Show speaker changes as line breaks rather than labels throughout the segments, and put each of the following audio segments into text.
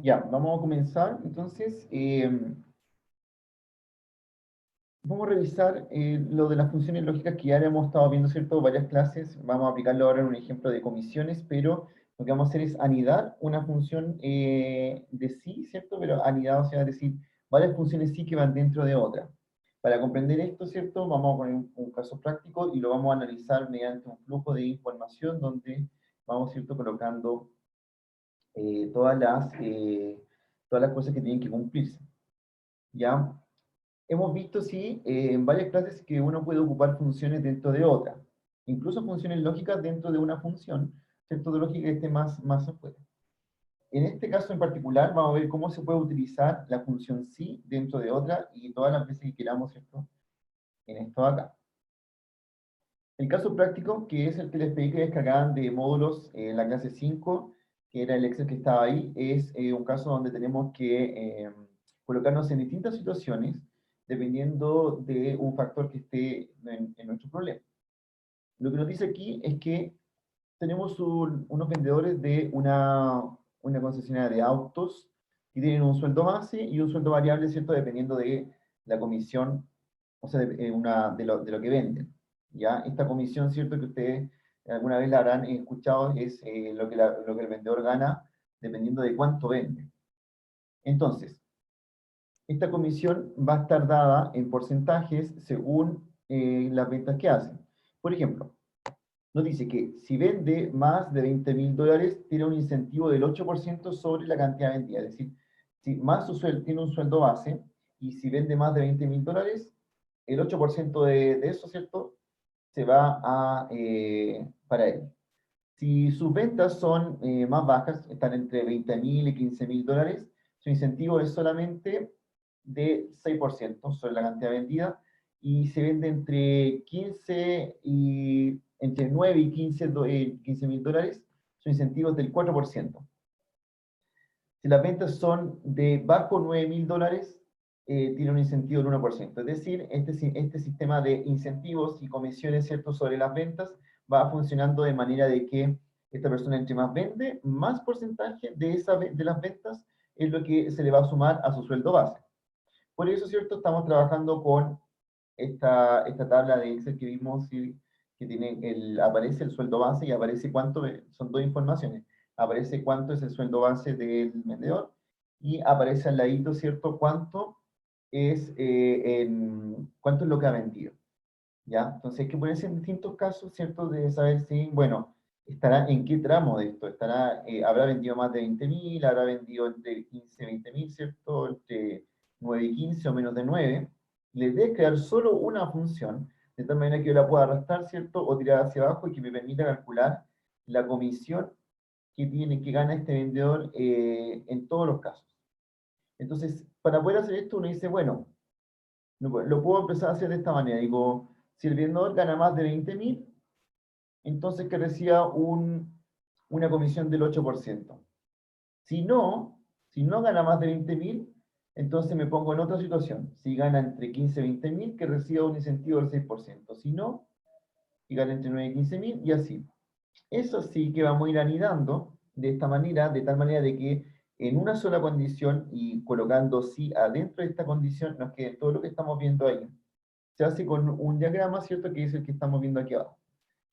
Ya, vamos a comenzar. Entonces, vamos a revisar lo de las funciones lógicas que ya hemos estado viendo, ¿cierto? Varias clases. Vamos a aplicarlo ahora en un ejemplo de comisiones, pero lo que vamos a hacer es anidar una función de sí, ¿cierto? Pero anidado, o sea, es decir, varias funciones sí que van dentro de otra. Para comprender esto, ¿cierto? Vamos a poner un caso práctico y lo vamos a analizar mediante un flujo de información donde vamos, ¿cierto? Colocando eh, todas las, eh, todas las cosas que tienen que cumplirse. ¿Ya? Hemos visto, sí, en varias clases que uno puede ocupar funciones dentro de otra, incluso funciones lógicas dentro de una función, ¿cierto? De lógica que esté más afuera. En este caso en particular, vamos a ver cómo se puede utilizar la función sí dentro de otra y todas las veces que queramos, ¿cierto? En esto de acá. El caso práctico, que es el que les pedí que descargaran de módulos en la clase 5, que era el Excel que estaba ahí, es un caso donde tenemos que colocarnos en distintas situaciones dependiendo de un factor que esté en nuestro problema. Lo que nos dice aquí es que tenemos unos vendedores de una concesionaria de autos que tienen un sueldo base y un sueldo variable, ¿cierto? Dependiendo de la comisión, o sea, de lo que venden. ¿Ya? Esta comisión, ¿cierto? Que ustedes alguna vez la habrán escuchado, es lo que el vendedor gana dependiendo de cuánto vende. Entonces, esta comisión va a estar dada en porcentajes según las ventas que hacen. Por ejemplo, nos dice que si vende más de $20.000, tiene un incentivo del 8% sobre la cantidad vendida. Es decir, si más su sueldo, tiene un sueldo base, y si vende más de $20.000, el 8% de eso, ¿cierto? Se va para él. Si sus ventas son más bajas, están entre $20.000 y $15.000, su incentivo es solamente de 6% sobre la cantidad vendida, y se vende entre 9 y 15.000 dólares, su incentivo es del 4%. Si las ventas son de bajo $9.000, tiene un incentivo del 1%. Es decir, este sistema de incentivos y comisiones, ¿cierto?, sobre las ventas va funcionando de manera de que esta persona entre más vende, más porcentaje de las ventas es lo que se le va a sumar a su sueldo base. Por eso, ¿cierto?, estamos trabajando con esta tabla de Excel que vimos, ¿sí? Que aparece el sueldo base y aparece cuánto, son dos informaciones. Aparece cuánto es el sueldo base del vendedor y aparece al ladito, ¿cierto?, cuánto es lo que ha vendido. ¿Ya? Entonces hay que ponerse en distintos casos, ¿cierto? De saber si, bueno, estará en qué tramo de esto. Habrá vendido más de 20.000, habrá vendido entre 15 y 20.000, ¿cierto? Entre 9 y 15 o menos de 9. Le debe crear solo una función, de tal manera que yo la pueda arrastrar, ¿cierto? O tirar hacia abajo y que me permita calcular la comisión que gana este vendedor en todos los casos. Entonces, para poder hacer esto, uno dice, bueno, lo puedo empezar a hacer de esta manera. Digo, si el vendedor gana más de 20.000, entonces que reciba una comisión del 8%. Si no, si no gana más de 20.000, entonces me pongo en otra situación. Si gana entre 15 y 20.000, que reciba un incentivo del 6%. Si no, que gana entre 9 y 15.000 y así. Eso sí que vamos a ir anidando de esta manera, de tal manera de que en una sola condición y colocando sí adentro de esta condición nos quede todo lo que estamos viendo ahí. Se hace con un diagrama, ¿cierto? Que es el que estamos viendo aquí abajo.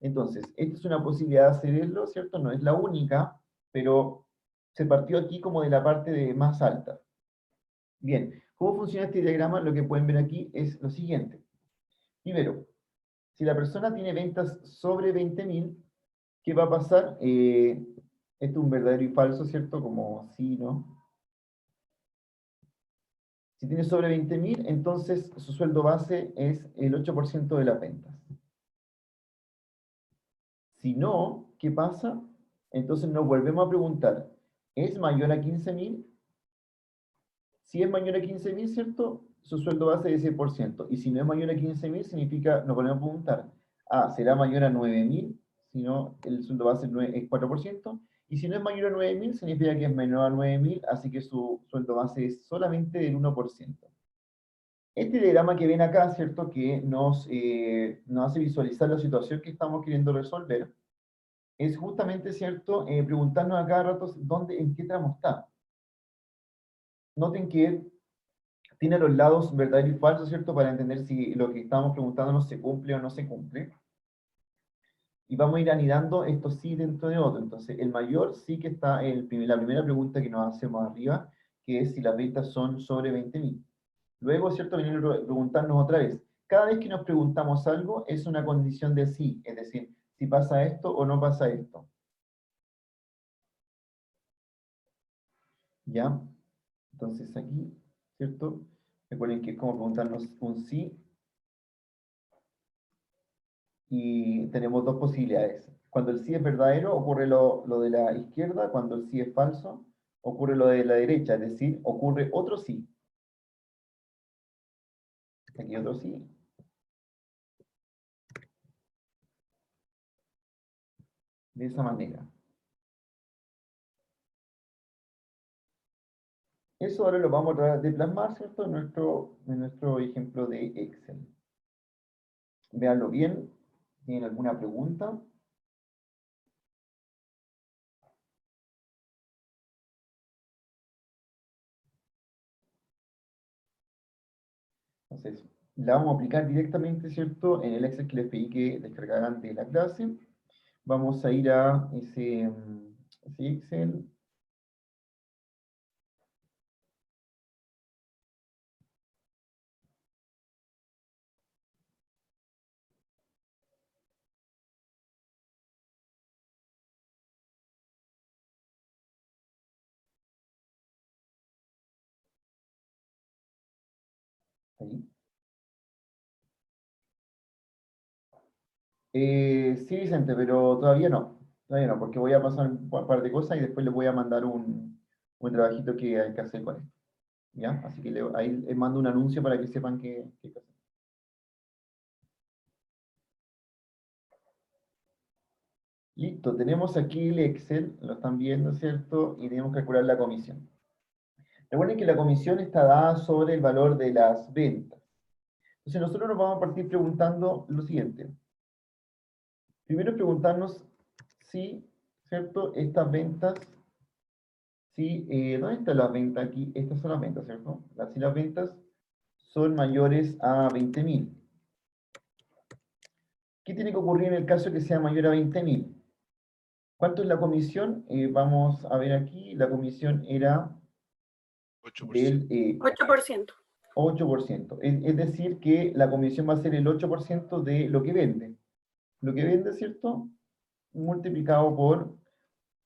Entonces, esta es una posibilidad de hacerlo, ¿cierto? No es la única, pero se partió aquí como de la parte más alta. Bien, ¿cómo funciona este diagrama? Lo que pueden ver aquí es lo siguiente. Primero, si la persona tiene ventas sobre 20.000, ¿qué va a pasar? Esto es un verdadero y falso, ¿cierto? Como sí, ¿no? Si tiene sobre 20.000, entonces su sueldo base es el 8% de las ventas. Si no, ¿qué pasa? Entonces nos volvemos a preguntar, ¿es mayor a 15.000? Si es mayor a 15.000, ¿cierto? Su sueldo base es 6%. Y si no es mayor a 15.000, significa, nos volvemos a preguntar, ¿será mayor a 9.000? Si no, el sueldo base es 4%. Y si no es mayor a 9.000, significa que es menor a 9.000, así que su sueldo base es solamente del 1%. Este diagrama que ven acá, ¿cierto? Que nos hace visualizar la situación que estamos queriendo resolver, es justamente, ¿cierto? Preguntarnos a cada rato en qué tramo está. noten que tiene los lados verdadero y falso, ¿cierto? Para entender si lo que estamos preguntándonos se cumple o no se cumple. Y vamos a ir anidando esto sí dentro de otro. Entonces, el mayor sí que está en la primera pregunta que nos hacemos arriba, que es si las ventas son sobre 20.000. Luego, ¿cierto? Venir a preguntarnos otra vez. Cada vez que nos preguntamos algo, es una condición de sí, es decir, si pasa esto o no pasa esto. ¿Ya? Entonces aquí, ¿cierto? Recuerden que es como preguntarnos un sí y tenemos dos posibilidades. Cuando el sí es verdadero, ocurre lo de la izquierda. Cuando el sí es falso, ocurre lo de la derecha, es decir, ocurre otro sí. Aquí otro sí. De esa manera. Eso ahora lo vamos a tratar de plasmar, ¿cierto? En nuestro ejemplo de Excel. Véanlo bien. ¿Tienen alguna pregunta? Entonces, la vamos a aplicar directamente, ¿cierto? En el Excel que les pedí que descargaran de la clase. Vamos a ir a ese Excel. Ahí. Sí, Vicente, pero todavía no. Todavía no, porque voy a pasar un par de cosas y después les voy a mandar un trabajito que hay que hacer con esto. ¿Ya? Así que ahí les mando un anuncio para que sepan qué hay que hacer. Listo, tenemos aquí el Excel, lo están viendo, ¿cierto? Y tenemos que calcular la comisión. Recuerden que la comisión está dada sobre el valor de las ventas. Entonces nosotros nos vamos a partir preguntando lo siguiente. Primero preguntarnos si, ¿cierto? Estas ventas, si, ¿dónde está la venta aquí? Estas son las ventas, ¿cierto? Si las ventas son mayores a 20.000. ¿Qué tiene que ocurrir en el caso que sea mayor a 20.000? ¿Cuánto es la comisión? Vamos a ver aquí, la comisión era
8%.
del
8%.
8%. Es decir, que la comisión va a ser el 8% de lo que vende. Lo que vende, ¿cierto? Multiplicado por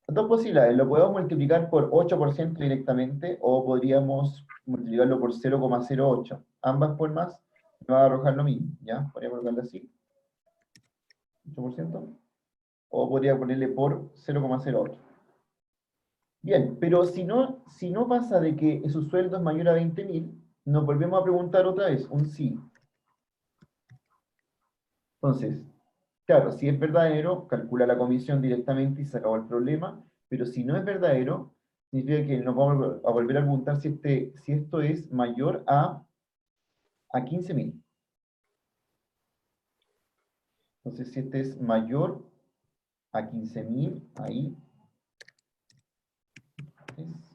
dos posibilidades. Lo podemos multiplicar por 8% directamente o podríamos multiplicarlo por 0,08. Ambas formas nos va a arrojar lo mismo. ¿Ya? Podría colocarlo así. 8%. O podría ponerle por 0,08. Bien, pero si no pasa de que su sueldo es mayor a 20.000, nos volvemos a preguntar otra vez, un sí. Entonces, claro, si es verdadero, calcula la comisión directamente y se acabó el problema, pero si no es verdadero, significa que nos vamos a volver a preguntar si esto es mayor a 15.000. Entonces, si este es mayor a 15.000, ahí es.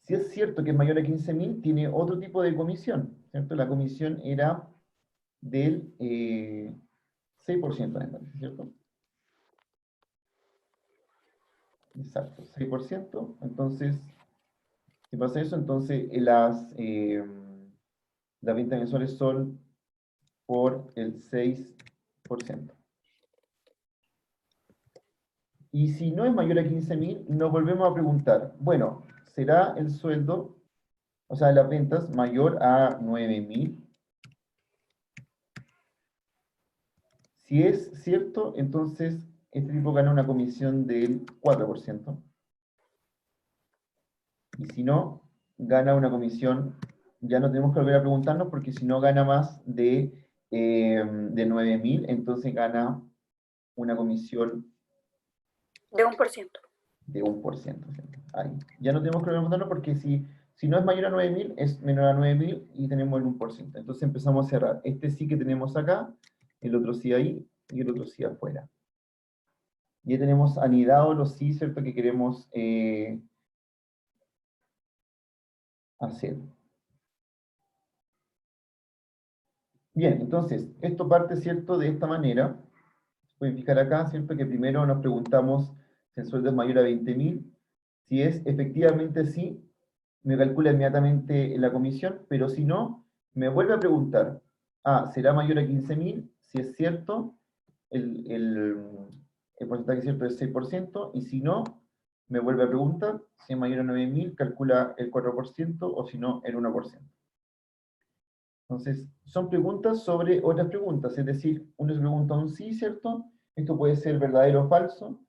Si es cierto que es mayor a 15.000, tiene otro tipo de comisión, ¿cierto? La comisión era del 6%, me parece, ¿cierto? Exacto, 6%. Entonces, si pasa eso, entonces las ventas mensuales son por el 6%. Y si no es mayor a 15.000, nos volvemos a preguntar, bueno, ¿será el sueldo, o sea, las ventas mayor a 9.000? Si es cierto, entonces este tipo gana una comisión del 4%. Y si no, gana una comisión, ya no tenemos que volver a preguntarnos porque si no gana más de 9.000, entonces gana una comisión
De 1%.
de 1%. Ahí. Ya no tenemos que volver a preguntarnos porque si no es mayor a 9.000, es menor a 9.000 y tenemos el 1%. Entonces empezamos a cerrar. Este sí que tenemos acá, el otro sí ahí y el otro sí afuera. Ya tenemos anidados los sí, ¿cierto? Que queremos a 0. Bien, entonces, esto parte, ¿cierto?, de esta manera. Pueden fijar acá, ¿cierto?, que primero nos preguntamos si el sueldo es mayor a 20.000. Si es efectivamente sí, me calcula inmediatamente la comisión, pero si no, me vuelve a preguntar, ¿será mayor a 15.000? Si es cierto, el porcentaje cierto es 6%, y si no, me vuelve a preguntar, si es mayor a 9.000, calcula el 4%, o si no, el 1%. Entonces, son preguntas sobre otras preguntas, es decir, uno se pregunta un sí, ¿cierto? Esto puede ser verdadero o falso.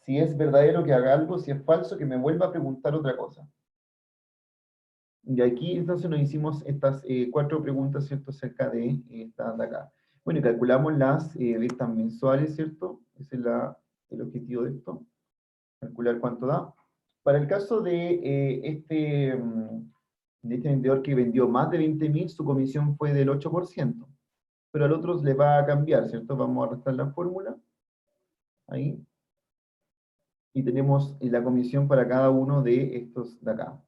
Si es verdadero, que haga algo; si es falso, que me vuelva a preguntar otra cosa. Y aquí entonces nos hicimos estas 4 preguntas, ¿cierto?, acerca de esta de acá. Bueno, y calculamos las ventas mensuales, ¿cierto? Ese es el objetivo de esto, calcular cuánto da. Para el caso de de este vendedor que vendió más de 20.000, su comisión fue del 8%, pero al otro le va a cambiar, ¿cierto? Vamos a restar la fórmula, ahí, y tenemos la comisión para cada uno de estos de acá.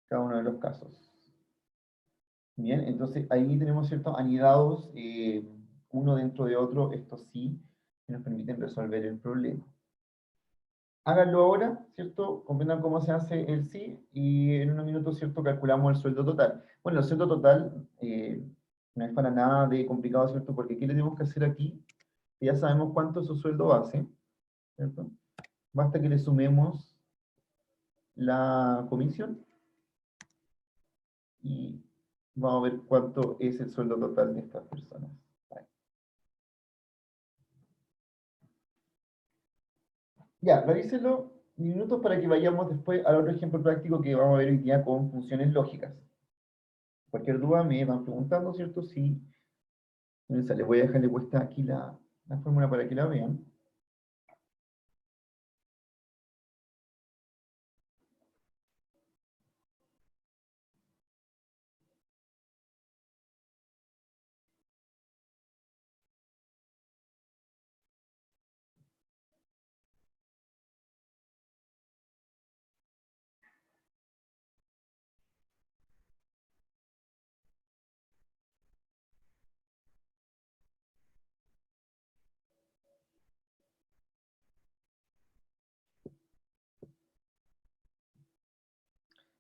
Cada uno de los casos. Bien, entonces ahí tenemos ciertos anidados, uno dentro de otro, estos sí, que nos permiten resolver el problema. Háganlo ahora, ¿cierto? Comprendan cómo se hace el sí, y en unos minutos, ¿cierto?, calculamos el sueldo total. Bueno, el sueldo total no es para nada de complicado, ¿cierto? Porque ¿qué le tenemos que hacer aquí? Ya sabemos cuánto es su sueldo base, ¿cierto? Basta que le sumemos la comisión, y vamos a ver cuánto es el sueldo total de estas personas. Ya, revísenlo minutos para que vayamos después al otro ejemplo práctico que vamos a ver hoy día con funciones lógicas. Cualquier duda me van preguntando, ¿cierto? Sí. Les voy a dejarle puesta aquí la fórmula para que la vean.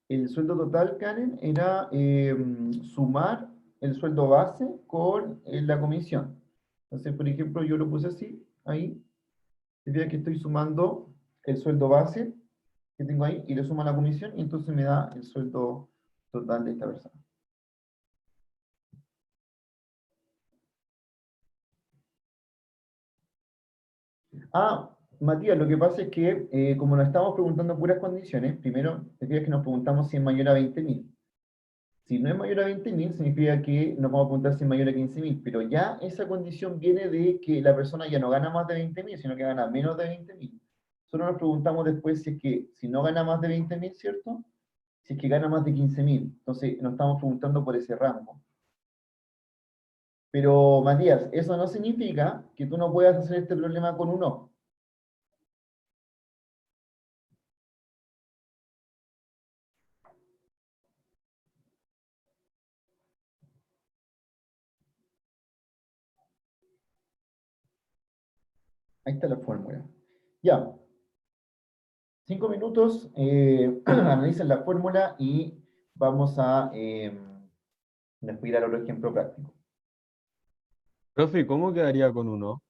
El sueldo total, Karen, era sumar el sueldo base con la comisión. Entonces, por ejemplo, yo lo puse así, ahí. Se fija que estoy sumando el sueldo base que tengo ahí, y le sumo la comisión, y entonces me da el sueldo total de esta persona. Matías, lo que pasa es que como nos estamos preguntando puras condiciones, primero, te fijas que nos preguntamos si es mayor a 20.000. Si no es mayor a 20.000, significa que nos vamos a preguntar si es mayor a 15.000, pero ya esa condición viene de que la persona ya no gana más de 20.000, sino que gana menos de 20.000. Solo nos preguntamos después si es que, si no gana más de 20.000, ¿cierto? Si es que gana más de 15.000. Entonces nos estamos preguntando por ese rango. Pero, Matías, eso no significa que tú no puedas hacer este problema con un no. Ahí está la fórmula. Ya. 5 minutos, analicen la fórmula y vamos a después ir al otro ejemplo práctico.
Profe, ¿cómo quedaría con uno?